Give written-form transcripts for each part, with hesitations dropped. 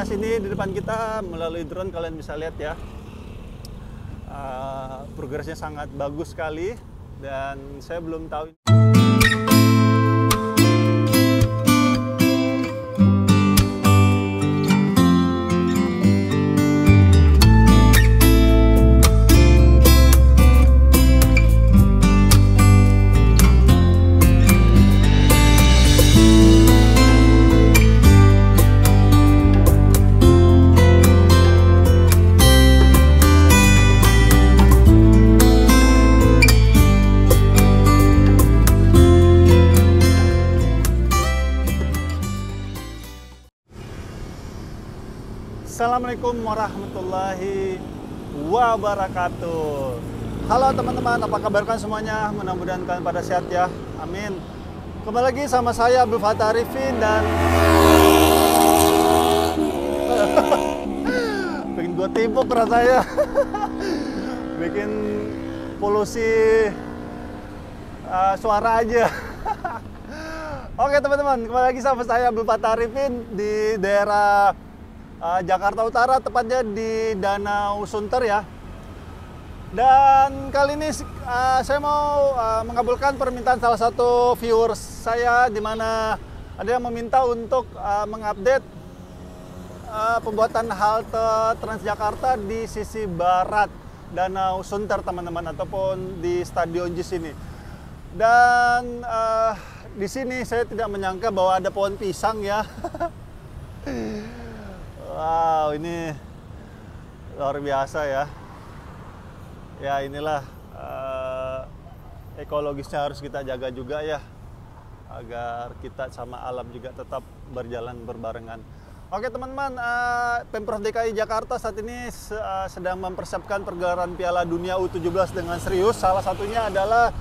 area sini di depan kita melalui drone kalian bisa lihat ya. Progresnya sangat bagus sekali dan saya belum tahu. Assalamualaikum warahmatullahi wabarakatuh. Halo teman-teman, apa kabar kalian semuanya? Mudah-mudahan kalian pada sehat ya, amin. Kembali lagi sama saya Abdul Fattah Arifin dan bikin gue timpuk rasanya. Bikin polusi suara aja. Oke teman-teman, kembali lagi sama saya Abdul Fattah Arifin di daerah Jakarta Utara, tepatnya di Danau Sunter ya. Dan kali ini saya mau mengabulkan permintaan salah satu viewers saya, di mana ada yang meminta untuk mengupdate pembuatan halte Transjakarta di sisi barat Danau Sunter teman-teman, ataupun di Stadion JIS ini. Dan di sini saya tidak menyangka bahwa ada pohon pisang ya. Wow, ini luar biasa ya. Ya inilah ekologisnya harus kita jaga juga ya, agar kita sama alam juga tetap berjalan berbarengan. Oke teman-teman, Pemprov DKI Jakarta saat ini sedang mempersiapkan pergelaran Piala Dunia U17 dengan serius. Salah satunya adalah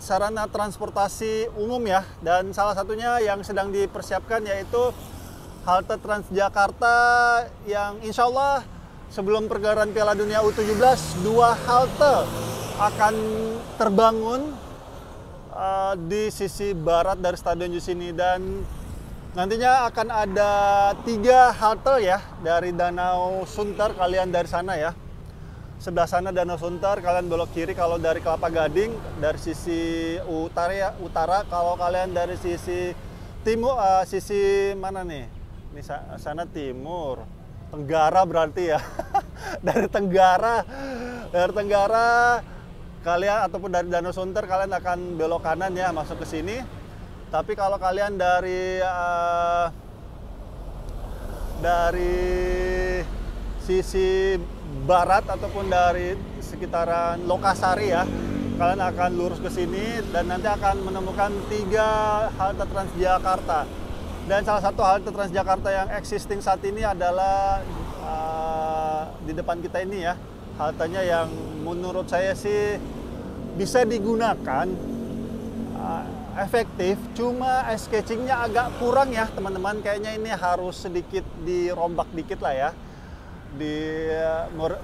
sarana transportasi umum ya, dan salah satunya yang sedang dipersiapkan yaitu halte Transjakarta, yang insya Allah sebelum pergelaran Piala Dunia U17 dua halte akan terbangun di sisi barat dari Stadion JIS ini, dan nantinya akan ada 3 halte ya dari Danau Sunter. Kalian dari sana ya, sebelah sana Danau Sunter, kalian belok kiri kalau dari Kelapa Gading dari sisi utara. Kalau kalian dari sisi timur, sisi mana nih? Ini sana timur, Tenggara berarti ya. Dari Tenggara kalian, ataupun dari Danau Sunter kalian akan belok kanan ya, masuk ke sini. Tapi kalau kalian dari sisi barat ataupun dari sekitaran Lokasari ya, kalian akan lurus ke sini dan nanti akan menemukan 3 halte Transjakarta. Dan salah satu halte Transjakarta yang existing saat ini adalah di depan kita ini ya. Haltenya yang menurut saya sih bisa digunakan, efektif, cuma sketchingnya agak kurang ya teman-teman. Kayaknya ini harus sedikit dirombak dikit lah ya, di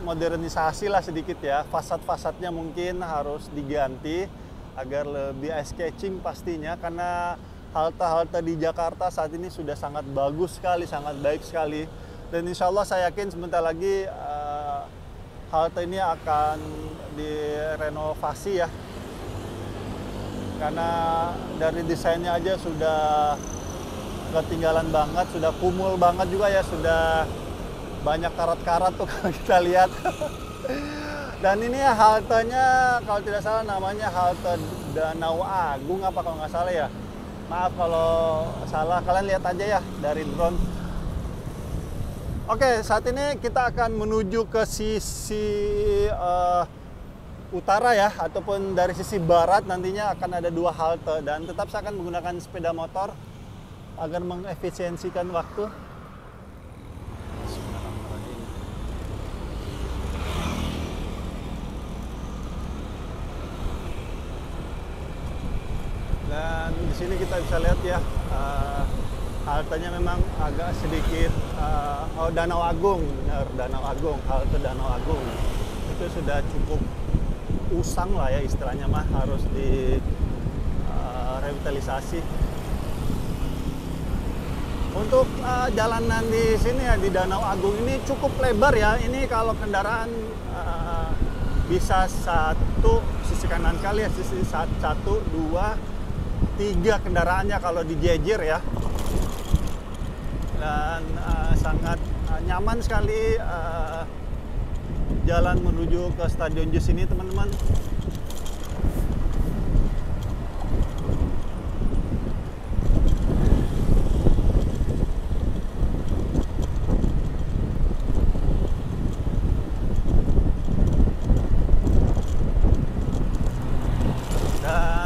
modernisasi lah sedikit ya. Fasad-fasadnya mungkin harus diganti agar lebih sketching pastinya, karena halte-halte di Jakarta saat ini sudah sangat bagus sekali, sangat baik sekali. Dan insya Allah saya yakin sebentar lagi halte ini akan direnovasi ya. Karena dari desainnya aja sudah ketinggalan banget, sudah kumul banget juga ya, sudah banyak karat-karat tuh kalau kita lihat. Dan ini haltenya kalau tidak salah namanya halte Danau Agung apa kalau nggak salah ya. Maaf kalau salah, kalian lihat aja ya dari drone. Oke, saat ini kita akan menuju ke sisi utara ya, ataupun dari sisi barat nantinya akan ada 2 halte, dan tetap saya akan menggunakan sepeda motor agar mengefisiensikan waktu. Dan di sini kita bisa lihat ya, haltenya memang agak sedikit Danau Agung, benar, Danau Agung, halte Danau Agung. Itu sudah cukup usang lah ya istilahnya mah, harus di revitalisasi. Untuk jalanan di sini ya, di Danau Agung ini cukup lebar ya. Ini kalau kendaraan bisa satu sisi kanan kali ya, sisi satu, dua, tiga kendaraannya kalau dijejer ya. Dan sangat nyaman sekali jalan menuju ke Stadion JIS ini, teman-teman.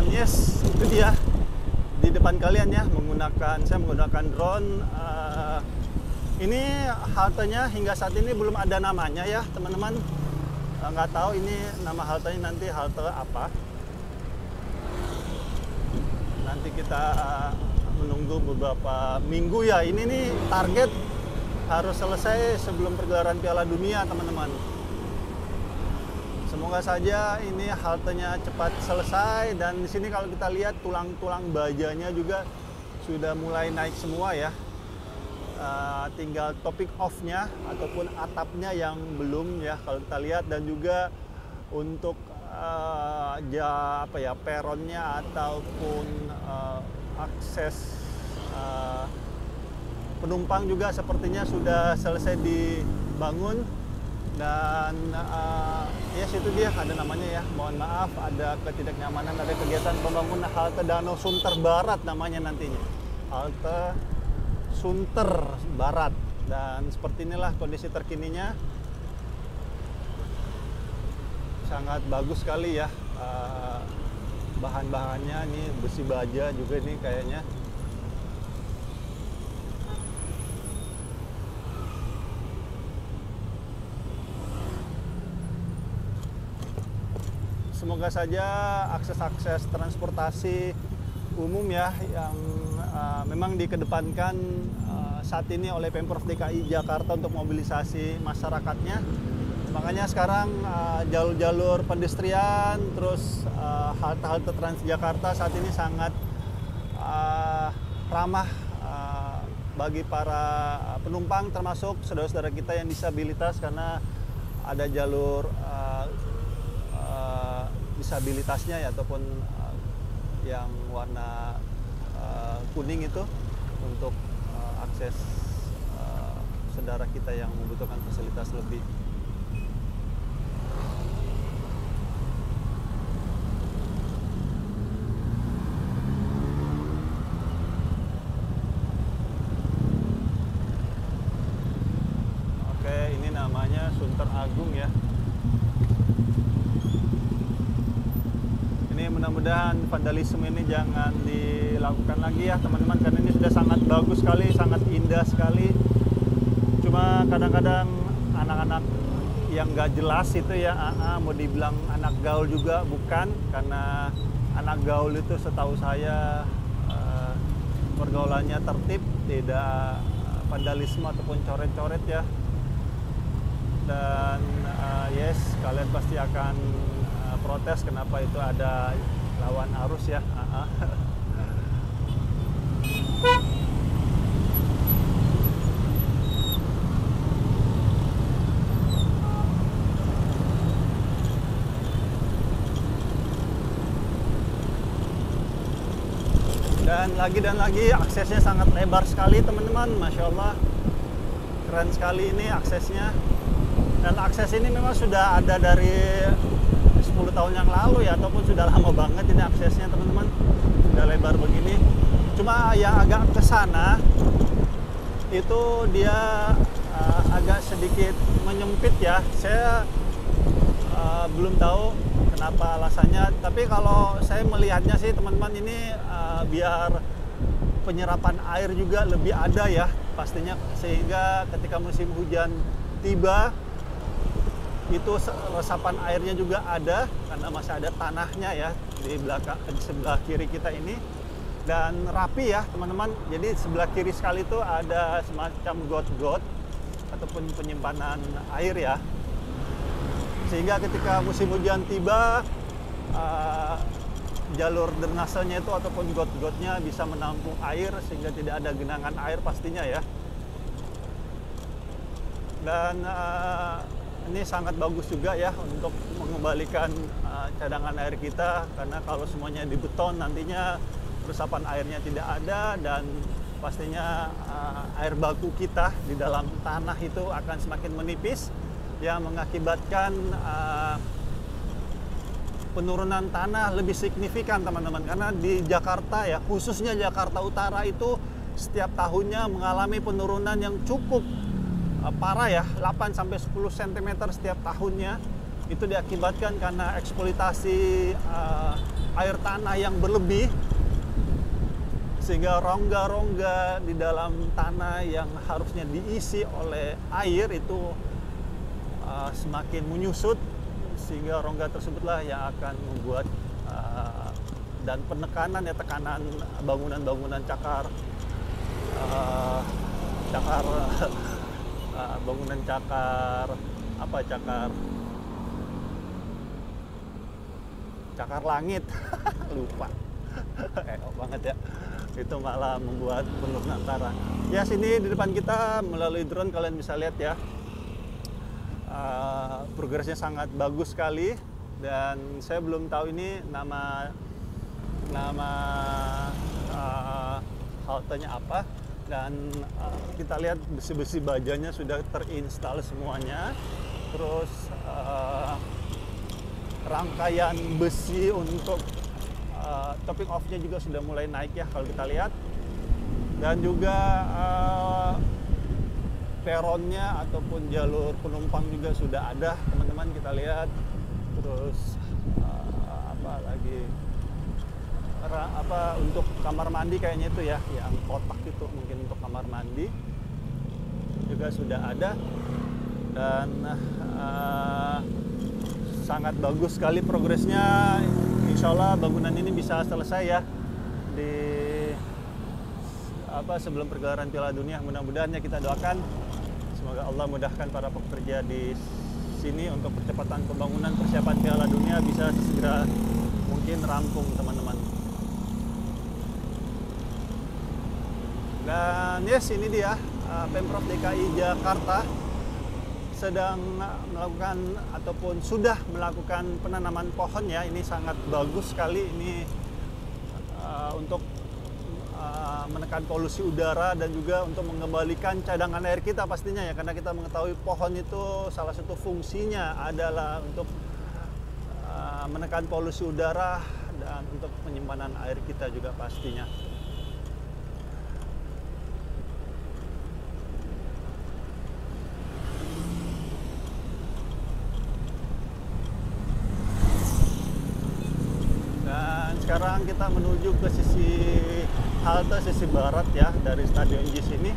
Yes, itu dia di depan kalian ya, saya menggunakan drone. Ini haltenya hingga saat ini belum ada namanya ya, teman-teman. Nggak tahu ini nama haltenya nanti halte apa. Nanti kita menunggu beberapa minggu ya. Ini nih target harus selesai sebelum pergelaran Piala Dunia, teman-teman. Semoga saja ini haltenya cepat selesai, dan di sini kalau kita lihat tulang-tulang bajanya juga sudah mulai naik semua ya. Tinggal topping off-nya ataupun atapnya yang belum ya kalau kita lihat, dan juga untuk peronnya ataupun akses penumpang juga sepertinya sudah selesai dibangun. Dan yes, itu dia, ada namanya ya, mohon maaf ada ketidaknyamanan, ada kegiatan pembangunan halte Danau Sunter Barat namanya nantinya, halte Sunter Barat. Dan seperti inilah kondisi terkininya, sangat bagus sekali ya, bahan-bahannya ini besi baja juga nih kayaknya. Semoga saja akses-akses transportasi umum ya yang memang dikedepankan saat ini oleh Pemprov DKI Jakarta untuk mobilisasi masyarakatnya. Makanya sekarang jalur-jalur pedestrian, terus halte-halte Transjakarta saat ini sangat ramah bagi para penumpang, termasuk saudara-saudara kita yang disabilitas, karena ada jalur disabilitasnya ya, ataupun yang warna kuning itu untuk akses saudara kita yang membutuhkan fasilitas lebih. Oke, ini namanya Sunter Agung ya. Mudah-mudahan vandalisme ini jangan dilakukan lagi ya, teman-teman, karena ini sudah sangat bagus sekali, sangat indah sekali. Cuma kadang-kadang anak-anak yang gak jelas itu ya, mau dibilang anak gaul juga bukan, karena anak gaul itu setahu saya pergaulannya tertib, tidak vandalisme ataupun coret-coret ya. Dan yes, kalian pasti akan protes kenapa itu ada lawan arus ya. Dan lagi aksesnya sangat lebar sekali, teman-teman. Masya Allah, keren sekali ini aksesnya. Dan akses ini memang sudah ada dari 10 tahun yang lalu ya, ataupun sudah lama banget ini aksesnya, teman-teman, sudah lebar begini. Cuma yang agak ke sana itu dia agak sedikit menyempit ya. Saya belum tahu kenapa alasannya, tapi kalau saya melihatnya sih, teman-teman, ini biar penyerapan air juga lebih ada ya pastinya, sehingga ketika musim hujan tiba itu resapan airnya juga ada, karena masih ada tanahnya ya di belakang, di sebelah kiri kita ini, dan rapi ya, teman-teman. Jadi sebelah kiri sekali itu ada semacam got-got ataupun penyimpanan air ya, sehingga ketika musim hujan tiba jalur drainasenya itu ataupun got-gotnya bisa menampung air sehingga tidak ada genangan air pastinya ya. Dan ini sangat bagus juga ya untuk mengembalikan cadangan air kita, karena kalau semuanya di beton nantinya resapan airnya tidak ada, dan pastinya air baku kita di dalam tanah itu akan semakin menipis yang mengakibatkan penurunan tanah lebih signifikan teman-teman. Karena di Jakarta ya, khususnya Jakarta Utara itu setiap tahunnya mengalami penurunan yang cukup parah ya, 8-10 cm setiap tahunnya. Itu diakibatkan karena eksploitasi air tanah yang berlebih, sehingga rongga-rongga di dalam tanah yang harusnya diisi oleh air itu semakin menyusut, sehingga rongga tersebutlah yang akan membuat dan penekanan ya, tekanan bangunan-bangunan cakar bangunan cakar langit lupa banget ya, itu malah membuat penurunan tanah. Ya, sini di depan kita melalui drone kalian bisa lihat ya, progresnya sangat bagus sekali, dan saya belum tahu ini nama haltenya apa. Dan kita lihat besi-besi bajanya sudah terinstall semuanya, terus rangkaian besi untuk topping off-nya juga sudah mulai naik ya kalau kita lihat, dan juga peronnya ataupun jalur penumpang juga sudah ada teman-teman, kita lihat. Terus untuk kamar mandi kayaknya itu ya, yang kotak itu mungkin untuk kamar mandi juga sudah ada. Dan sangat bagus sekali progresnya. Insya Allah bangunan ini bisa selesai ya di sebelum pergelaran Piala Dunia. Mudah-mudahan ya, kita doakan semoga Allah mudahkan para pekerja di sini untuk percepatan pembangunan persiapan Piala Dunia bisa segera mungkin rampung teman-teman. Dan yes, ini dia Pemprov DKI Jakarta sedang melakukan ataupun sudah melakukan penanaman pohon ya. Ini sangat bagus sekali ini untuk menekan polusi udara dan juga untuk mengembalikan cadangan air kita pastinya ya, karena kita mengetahui pohon itu salah satu fungsinya adalah untuk menekan polusi udara dan untuk penyimpanan air kita juga pastinya. Sekarang kita menuju ke sisi halte sisi barat ya dari Stadion JIS ini.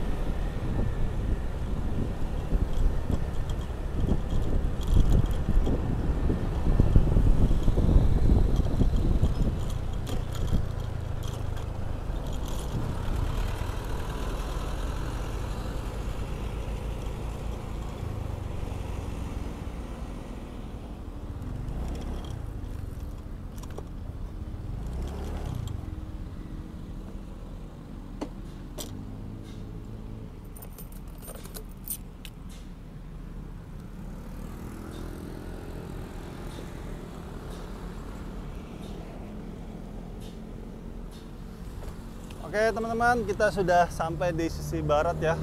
Oke teman-teman, kita sudah sampai di sisi barat ya.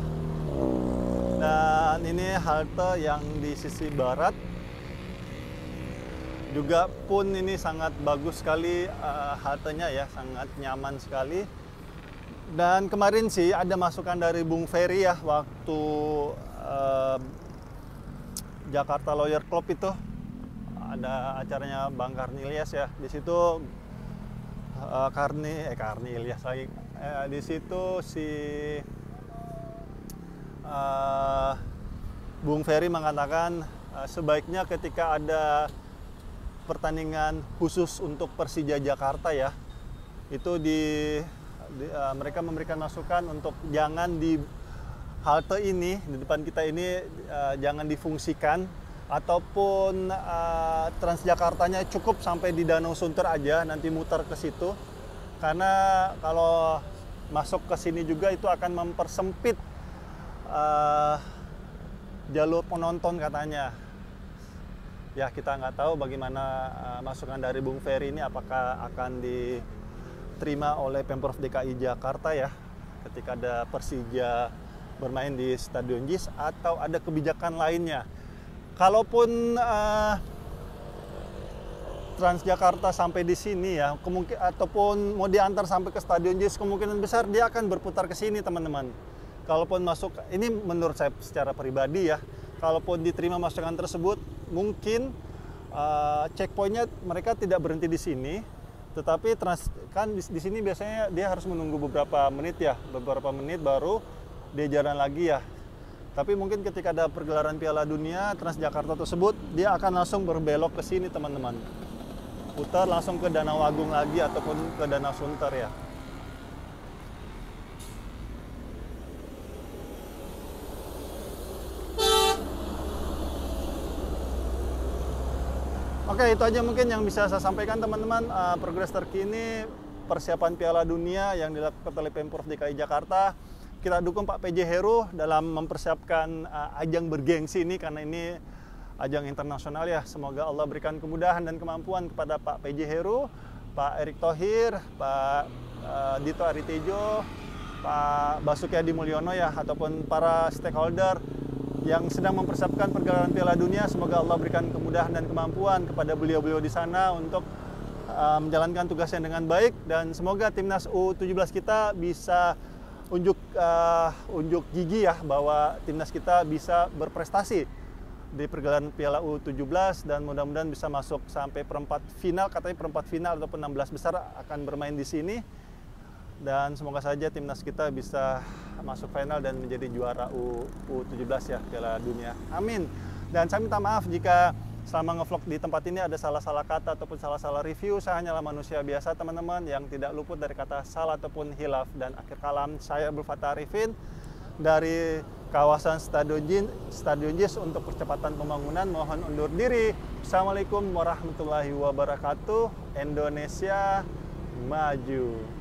Dan ini halte yang di sisi barat. Juga pun ini sangat bagus sekali haltenya ya, sangat nyaman sekali. Dan kemarin sih ada masukan dari Bung Ferry ya, waktu Jakarta Lawyer Club itu ada acaranya Bang Karni Ilyas ya. Di situ Karni Ilyas lagi. Di situ si Bung Ferry mengatakan sebaiknya ketika ada pertandingan khusus untuk Persija Jakarta ya, itu mereka memberikan masukan untuk jangan di halte ini di depan kita ini jangan difungsikan ataupun Transjakartanya cukup sampai di Danau Sunter aja, nanti muter ke situ. Karena kalau masuk ke sini juga itu akan mempersempit jalur penonton katanya. Ya, kita nggak tahu bagaimana masukan dari Bung Ferry ini, apakah akan diterima oleh Pemprov DKI Jakarta ya ketika ada Persija bermain di Stadion JIS, atau ada kebijakan lainnya. Kalaupun Transjakarta sampai di sini ya, ataupun mau diantar sampai ke Stadion JIS, kemungkinan besar dia akan berputar ke sini, teman-teman. Kalaupun masuk, ini menurut saya secara pribadi ya, kalaupun diterima masukan tersebut, mungkin checkpointnya mereka tidak berhenti di sini, tetapi kan di sini biasanya dia harus menunggu beberapa menit baru dia jalan lagi ya. Tapi mungkin ketika ada pergelaran Piala Dunia, Transjakarta tersebut, dia akan langsung berbelok ke sini, teman-teman. Putar langsung ke Danau Agung lagi ataupun ke Danau Sunter ya. Oke, itu aja mungkin yang bisa saya sampaikan, teman-teman. Progres terkini persiapan Piala Dunia yang dilakukan oleh Pemprov DKI Jakarta. Kita dukung Pak PJ Heru dalam mempersiapkan ajang bergengsi ini, karena ini ajang internasional ya. Semoga Allah berikan kemudahan dan kemampuan kepada Pak PJ Heru, Pak Erick Thohir, Pak Dito Aritejo, Pak Basuki Hadi Mulyono ya, ataupun para stakeholder yang sedang mempersiapkan pergelaran Piala Dunia. Semoga Allah berikan kemudahan dan kemampuan kepada beliau-beliau di sana untuk menjalankan tugasnya dengan baik, dan semoga timnas U17 kita bisa unjuk gigi ya, bahwa timnas kita bisa berprestasi di pergelaran Piala U17, dan mudah-mudahan bisa masuk sampai perempat final. Katanya perempat final ataupun 16 besar akan bermain di sini, dan semoga saja timnas kita bisa masuk final dan menjadi juara U17 ya, Piala Dunia. Amin. Dan saya minta maaf jika selama ngevlog di tempat ini ada salah-salah kata ataupun salah-salah review. Saya hanyalah manusia biasa, teman-teman, yang tidak luput dari kata salah ataupun hilaf. Dan akhir kalam, saya Abdul Fattah Arifin dari kawasan Stadion JIS untuk percepatan pembangunan. Mohon undur diri. Assalamualaikum warahmatullahi wabarakatuh. Indonesia maju.